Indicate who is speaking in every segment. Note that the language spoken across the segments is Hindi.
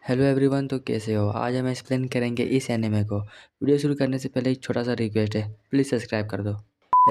Speaker 1: हेलो एवरीवन, तो कैसे हो। आज हम एक्सप्लेन करेंगे इस एनिमे को। वीडियो शुरू करने से पहले एक छोटा सा रिक्वेस्ट है, प्लीज़ सब्सक्राइब कर दो।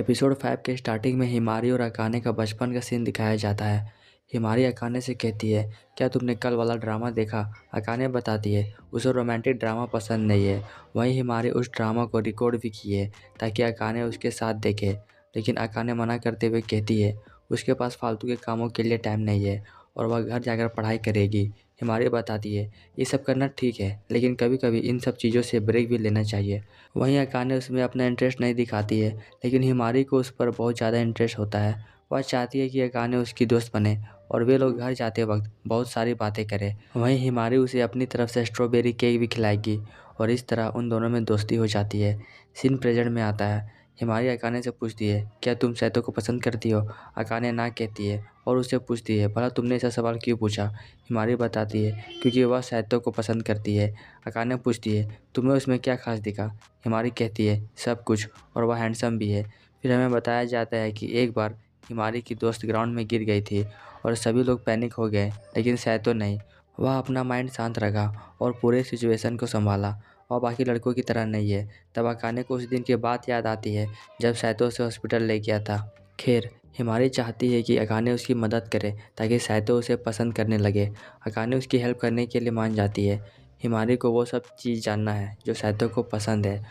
Speaker 1: एपिसोड 5 के स्टार्टिंग में हिमारी और अकाने का बचपन का सीन दिखाया जाता है। हिमारी अकाने से कहती है, क्या तुमने कल वाला ड्रामा देखा। अकाने बताती है उसे रोमांटिक ड्रामा पसंद नहीं है। वहीं हिमारी उस ड्रामा को रिकॉर्ड भी की है ताकि अकाने उसके साथ देखे, लेकिन अकाने मना करते हुए कहती है उसके पास फालतू के कामों के लिए टाइम नहीं है और वह घर जाकर पढ़ाई करेगी। हिमारी बताती है ये सब करना ठीक है, लेकिन कभी कभी इन सब चीज़ों से ब्रेक भी लेना चाहिए। वहीं अकाने उसमें अपना इंटरेस्ट नहीं दिखाती है, लेकिन हिमारी को उस पर बहुत ज़्यादा इंटरेस्ट होता है। वह चाहती है कि अकाने उसकी दोस्त बने और वे लोग घर जाते वक्त बहुत सारी बातें करें। वहीं हिमारी उसे अपनी तरफ से स्ट्रॉबेरी केक भी खिलाएगी और इस तरह उन दोनों में दोस्ती हो जाती है। सीन प्रेजेंट में आता है। हिमारी अकाने से पूछती है, क्या तुम सैतो को पसंद करती हो। अकाने ना कहती है और उससे पूछती है, भला तुमने ऐसा सवाल क्यों पूछा। हिमारी बताती है क्योंकि वह सैतो को पसंद करती है। अकाने पूछती है, तुम्हें उसमें क्या खास दिखा। हिमारी कहती है सब कुछ, और वह हैंडसम भी है। फिर हमें बताया जाता है कि एक बार हिमारी की दोस्त ग्राउंड में गिर गई थी और सभी लोग पैनिक हो गए, लेकिन सैतो नहीं। वह अपना माइंड शांत रखा और पूरे सिचुएशन को संभाला और बाकी लड़कों की तरह नहीं है। तब अकाने को उस दिन की बात याद आती है जब सैतो उसे हॉस्पिटल ले गया था। खैर, हिमारी चाहती है कि अकाने उसकी मदद करे ताकि सैतो उसे पसंद करने लगे। अकाने उसकी हेल्प करने के लिए मान जाती है। हिमारी को वो सब चीज़ जानना है जो सैतो को पसंद है।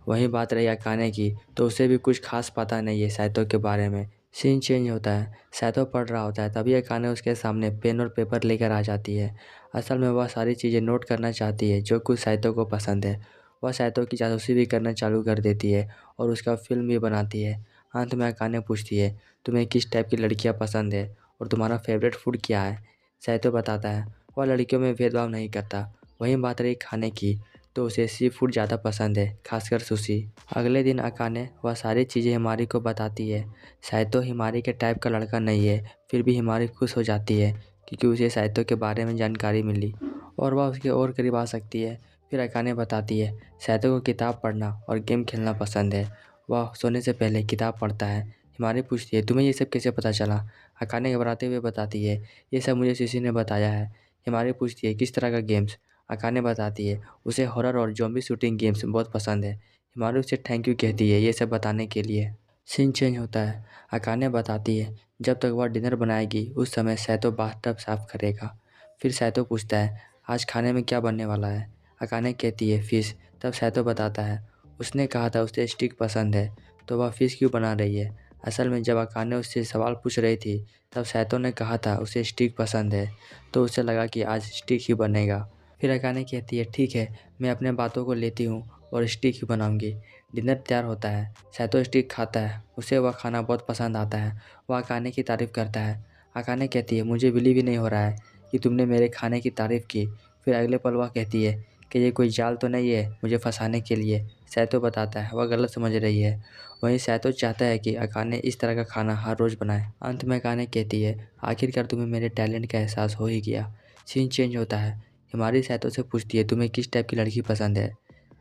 Speaker 1: वहीं बात रही अकाने की, तो उसे भी कुछ खास पता नहीं है सैतो के बारे में। सीन चेंज होता है। सैतो पढ़ रहा होता है, तभी अकाने उसके सामने पेन और पेपर लेकर आ जाती है। असल में वह सारी चीज़ें नोट करना चाहती है जो कुछ सैतो को पसंद है। वह सैतो की जासूसी भी करना चालू कर देती है और उसका फिल्म भी बनाती है। अंत में अकाने पूछती है, तुम्हें किस टाइप की लड़कियां पसंद है और तुम्हारा फेवरेट फूड क्या है। सैतो बताता है वह लड़कियों में भेदभाव नहीं करता। वहीं बात रही खाने की, तो उसे सी फूड ज़्यादा पसंद है, खासकर सुशी। अगले दिन अकाने वह सारी चीज़ें हिमारी को बताती है। सैतो हिमारी के टाइप का लड़का नहीं है, फिर भी हिमारी खुश हो जाती है क्योंकि उसे सैतो के बारे में जानकारी मिली और वह उसके और करीब आ सकती है। फिर अकाने बताती है सैतो को किताब पढ़ना और गेम खेलना पसंद है। वह सोने से पहले किताब पढ़ता है। हिमारी पूछती है, तुम्हें ये सब कैसे पता चला। अकाने घबराते हुए बताती है, ये सब मुझे किसी ने बताया है। हिमारी पूछती है, किस तरह का गेम्स। अकाने बताती है उसे हॉरर और ज़ॉम्बी शूटिंग गेम्स बहुत पसंद है। हिमारी उसे थैंक यू कहती है ये सब बताने के लिए। सीन चेंज होता है। अकाने बताती है जब तक वह डिनर बनाएगी उस समय सैतो बाथटब साफ करेगा। फिर सैतो पूछता है आज खाने में क्या बनने वाला है। अकाने कहती है फ़िश। तब सैतो बताता है उसने कहा था उसे स्टिक पसंद है, तो वह फ़िश क्यों बना रही है। असल में जब अकाने उससे सवाल पूछ रही थी तब सैतो ने कहा था उसे स्टिक पसंद है, तो उसे लगा कि आज स्टिक ही बनेगा। फिर अकाने कहती है ठीक है, मैं अपने बातों को लेती हूँ और स्टिक ही बनाऊंगी। डिनर तैयार होता है। सैतो स्टिक खाता है, उसे वह खाना बहुत पसंद आता है। वह अकाने की तारीफ़ करता है। अकाने कहती है मुझे बिलीव ही नहीं हो रहा है कि तुमने मेरे खाने की तारीफ़ की। फिर अगले पल वह कहती है कि ये कोई जाल तो नहीं है मुझे फंसाने के लिए। सैतो बताता है वह गलत समझ रही है। वहीं सैतो चाहता है कि अकाने इस तरह का खाना हर रोज़ बनाए। अंत में अकाने कहती है आखिरकार तुम्हें मेरे टैलेंट का एहसास हो ही गया। सीन चेंज होता है। हिमारी सैतो से पूछती है तुम्हें किस टाइप की लड़की पसंद है।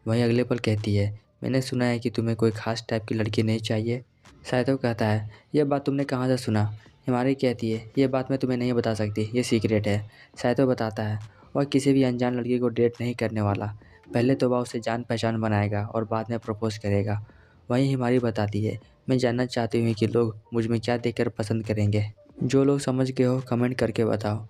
Speaker 1: वहीं अगले पल कहती है मैंने सुना है कि तुम्हें कोई खास टाइप की लड़की नहीं चाहिए। सैतो कहता है यह बात तुमने कहाँ से सुना। हिमारी कहती है ये बात मैं तुम्हें नहीं बता सकती, ये सीक्रेट है। सैतो बताता है वह किसी भी अनजान लड़की को डेट नहीं करने वाला। पहले तो वह उसे जान पहचान बनाएगा और बाद में प्रपोज करेगा। वहीं हिमारी बताती है मैं जानना चाहती हूँ कि लोग मुझ में क्या देखकर पसंद करेंगे। जो लोग समझ गए हो कमेंट करके बताओ।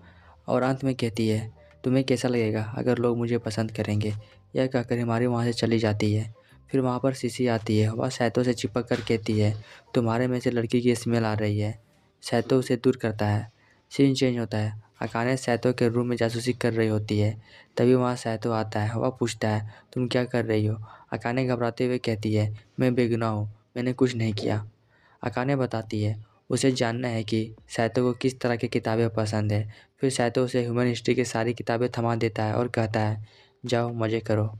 Speaker 1: और अंत में कहती है तुम्हें कैसा लगेगा अगर लोग मुझे पसंद करेंगे। यह कहकर हिमारी वहाँ से चली जाती है। फिर वहाँ पर सीसी आती है। वह सैतो से चिपक कर कहती है तुम्हारे में से लड़की की स्मेल आ रही है। सैतो उसे दूर करता है। सीन चेंज होता है। अकाने सैतो के रूम में जासूसी कर रही होती है। तभी वहाँ सैतो आता है। वह पूछता है तुम क्या कर रही हो। अकाने घबराते हुए कहती है मैं बेगुनाह हूँ, मैंने कुछ नहीं किया। अकाने बताती है उसे जानना है कि सैतो को किस तरह की किताबें पसंद है। फिर सैतो उसे ह्यूमन हिस्ट्री की सारी किताबें थमा देता है और कहता है जाओ मज़े करो।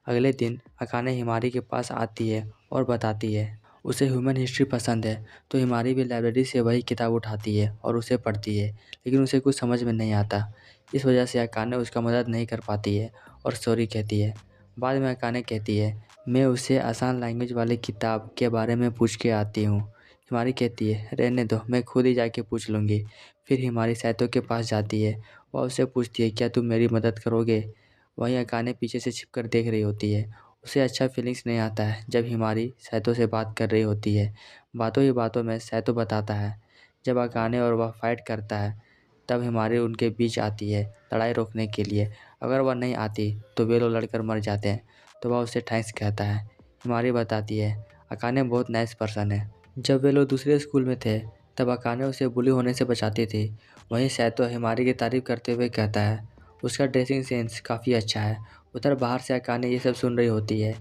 Speaker 1: अगले दिन अकाने हिमारी के पास आती है और बताती है उसे ह्यूमन हिस्ट्री पसंद है, तो हिमारी भी लाइब्रेरी से वही किताब उठाती है और उसे पढ़ती है, लेकिन उसे कुछ समझ में नहीं आता। इस वजह से अकाने उसका मदद नहीं कर पाती है और सॉरी कहती है। बाद में अकाने कहती है मैं उसे आसान लैंग्वेज वाली किताब के बारे में पूछ के आती हूँ। हिमारी कहती है रहने दो, मैं खुद ही जाके पूछ लूँगी। फिर हिमारी सैतो के पास जाती है। वह उससे पूछती है क्या तुम मेरी मदद करोगे। वहीं अकाने पीछे से छिपकर देख रही होती है। उसे अच्छा फीलिंग्स नहीं आता है जब हिमारी सैतो से बात कर रही होती है। बातों ही बातों में सैतो बताता है जब अकाने और वह फाइट करता है तब हिमारी उनके बीच आती है लड़ाई रोकने के लिए। अगर वह नहीं आती तो वे लोग लड़कर मर जाते हैं। तो वह उसे थैंक्स कहता है। हिमारी बताती है अकाने बहुत नाइस पर्सन है। जब वे लोग दूसरे स्कूल में थे तब अकाने उसे बुली होने से बचाती थी। वहीं सैतो हिमारी की तारीफ करते हुए कहता है उसका ड्रेसिंग सेंस काफ़ी अच्छा है। उधर बाहर से अकाने ये सब सुन रही होती है।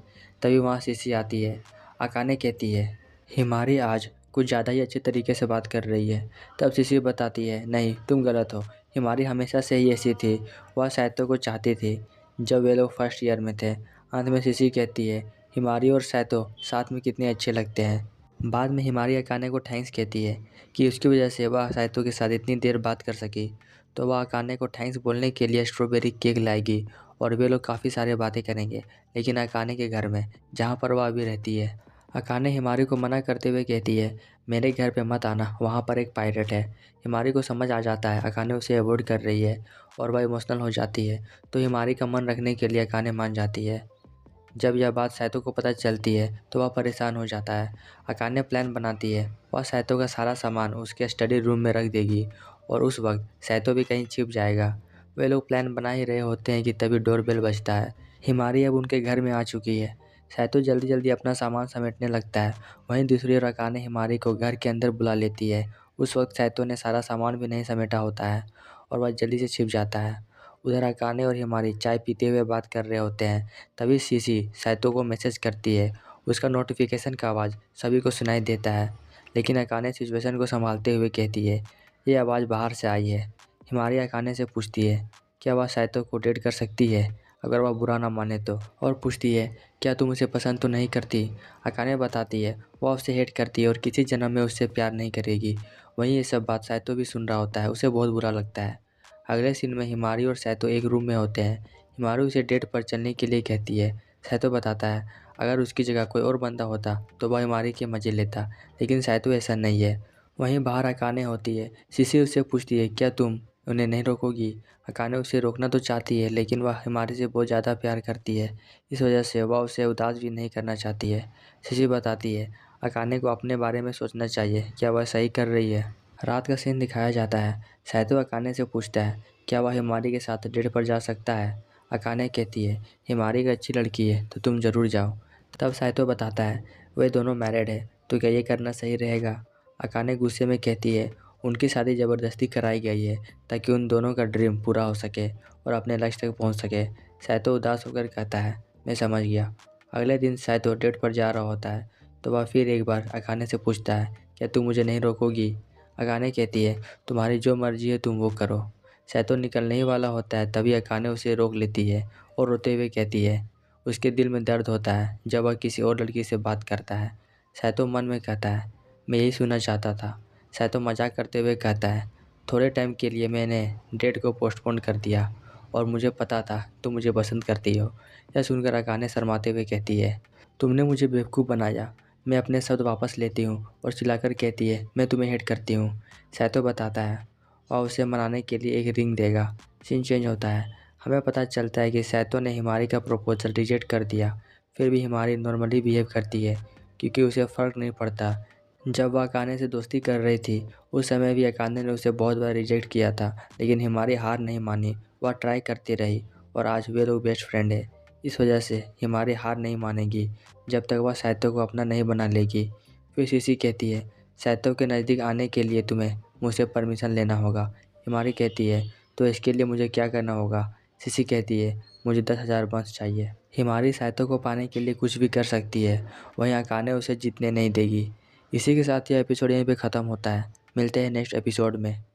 Speaker 1: तभी वहाँ सीसी आती है। अकाने कहती है हिमारी आज कुछ ज़्यादा ही अच्छे तरीके से बात कर रही है। तब सीसी बताती है नहीं तुम गलत हो, हिमारी हमेशा से ही ऐसी थी। वह सैतो को चाहती थी जब वे लोग फर्स्ट ईयर में थे। अंत में सीसी कहती है हिमारी और सैतो साथ में कितने अच्छे लगते हैं। बाद में हिमारी अकाने को थैंक्स कहती है कि उसकी वजह से वह सैतो के साथ इतनी देर बात कर सकी। तो वह अकाने को थैंक्स बोलने के लिए स्ट्रॉबेरी केक लाएगी और वे लोग काफ़ी सारी बातें करेंगे, लेकिन अकाने के घर में जहाँ पर वह अभी रहती है। अकाने हिमारी को मना करते हुए कहती है मेरे घर पे मत आना, वहाँ पर एक पायरेट है। हिमारी को समझ आ जाता है अकाने उसे अवॉइड कर रही है और वह इमोशनल हो जाती है। तो हिमारी का मन रखने के लिए अकाने मान जाती है। जब यह बात सैतो को पता चलती है तो वह परेशान हो जाता है। अकाने प्लान बनाती है वह सैतो का सारा सामान उसके स्टडी रूम में रख देगी और उस वक्त सैतो भी कहीं छिप जाएगा। वे लोग प्लान बना ही रहे होते हैं कि तभी डोरबेल बजता है। हिमारी अब उनके घर में आ चुकी है। सैतो जल्दी जल्दी अपना सामान समेटने लगता है। वहीं दूसरी ओर अकाने हिमारी को घर के अंदर बुला लेती है। उस वक्त सैतो ने सारा सामान भी नहीं समेटा होता है और वह जल्दी से छिप जाता है। उधर अकाने और हिमारी चाय पीते हुए बात कर रहे होते हैं। तभी सीसी सैतो को मैसेज करती है। उसका नोटिफिकेशन का आवाज़ सभी को सुनाई देता है, लेकिन अकाने सिचुएशन को संभालते हुए कहती है ये आवाज़ बाहर से आई है। हिमारी अकाने से पूछती है क्या वह सैतो को डेट कर सकती है अगर वह बुरा ना माने तो, और पूछती है क्या तुम उसे पसंद तो नहीं करती। अकाने बताती है वह उसे हेट करती है और किसी जन्म में उससे प्यार नहीं करेगी। वहीं ये सब बात सैतो भी सुन रहा होता है। उसे बहुत बुरा लगता है। अगले सीन में हिमारी और सैतो एक रूम में होते हैं। हिमारी उसे डेट पर चलने के लिए कहती है। सैतो बताता है अगर उसकी जगह कोई और बंदा होता तो वह हिमारी के मज़े लेता, लेकिन सैतो ऐसा नहीं है। वहीं बाहर अकाने होती है। सीसी उससे पूछती है क्या तुम उन्हें नहीं रोकोगी। अकाने उसे रोकना तो चाहती है लेकिन वह हिमारी से बहुत ज़्यादा प्यार करती है। इस वजह से वह उसे उदास भी नहीं करना चाहती है। सीसी बताती है अकाने को अपने बारे में सोचना चाहिए, क्या वह सही कर रही है। रात का सीन दिखाया जाता है। सैतो अकाने से पूछता है क्या वह हिमारी के साथ डेट पर जा सकता है। अकाने कहती है हिमारी एक अच्छी लड़की है तो तुम ज़रूर जाओ। तब सैतो बताता है वे दोनों मैरिड है तो क्या ये करना सही रहेगा। अकाने गुस्से में कहती है उनकी शादी ज़बरदस्ती कराई गई है ताकि उन दोनों का ड्रीम पूरा हो सके और अपने लक्ष्य तक पहुंच सके। सैतो उदास होकर कहता है मैं समझ गया। अगले दिन सैतो डेट पर जा रहा होता है तो वह फिर एक बार अकाने से पूछता है क्या तुम मुझे नहीं रोकोगी। अकाने कहती है तुम्हारी जो मर्जी है तुम वो करो। सैतो निकलने ही वाला होता है तभी अकाने उसे रोक लेती है और रोते हुए कहती है उसके दिल में दर्द होता है जब वह किसी और लड़की से बात करता है। सैतो मन में कहता है मैं यही सुनना चाहता था। सैतो मजाक करते हुए कहता है थोड़े टाइम के लिए मैंने डेट को पोस्टपोन कर दिया और मुझे पता था तुम मुझे पसंद करती हो। यह सुनकर अकाने शर्माते हुए कहती है तुमने मुझे बेवकूफ़ बनाया। मैं अपने शब्द वापस लेती हूँ और चिल्लाकर कहती है मैं तुम्हें हेट करती हूँ। सैतो बताता है और उसे मनाने के लिए एक रिंग देगा। सीन चेंज होता है। हमें पता चलता है कि सैतो ने हिमारी का प्रपोजल रिजेक्ट कर दिया। फिर भी हिमारी नॉर्मली बिहेव करती है क्योंकि उसे फ़र्क नहीं पड़ता। जब वह अकाने से दोस्ती कर रही थी उस समय भी अकाने ने उसे बहुत बार रिजेक्ट किया था, लेकिन हिमारी हार नहीं मानी। वह ट्राई करती रही और आज वे लोग बेस्ट फ्रेंड है। इस वजह से हिमारी हार नहीं मानेगी जब तक वह सैतो को अपना नहीं बना लेगी। फिर सीसी कहती है सैतो के नज़दीक आने के लिए तुम्हें मुझसे परमिशन लेना होगा। हिमारी कहती है तो इसके लिए मुझे क्या करना होगा। सीसी कहती है मुझे 10,000 बंस चाहिए। हिमारी सैतो को पाने के लिए कुछ भी कर सकती है, वहीं अकाने उसे जीतने नहीं देगी। इसी के साथ यह एपिसोड यहीं पे ख़त्म होता है। मिलते हैं नेक्स्ट एपिसोड में।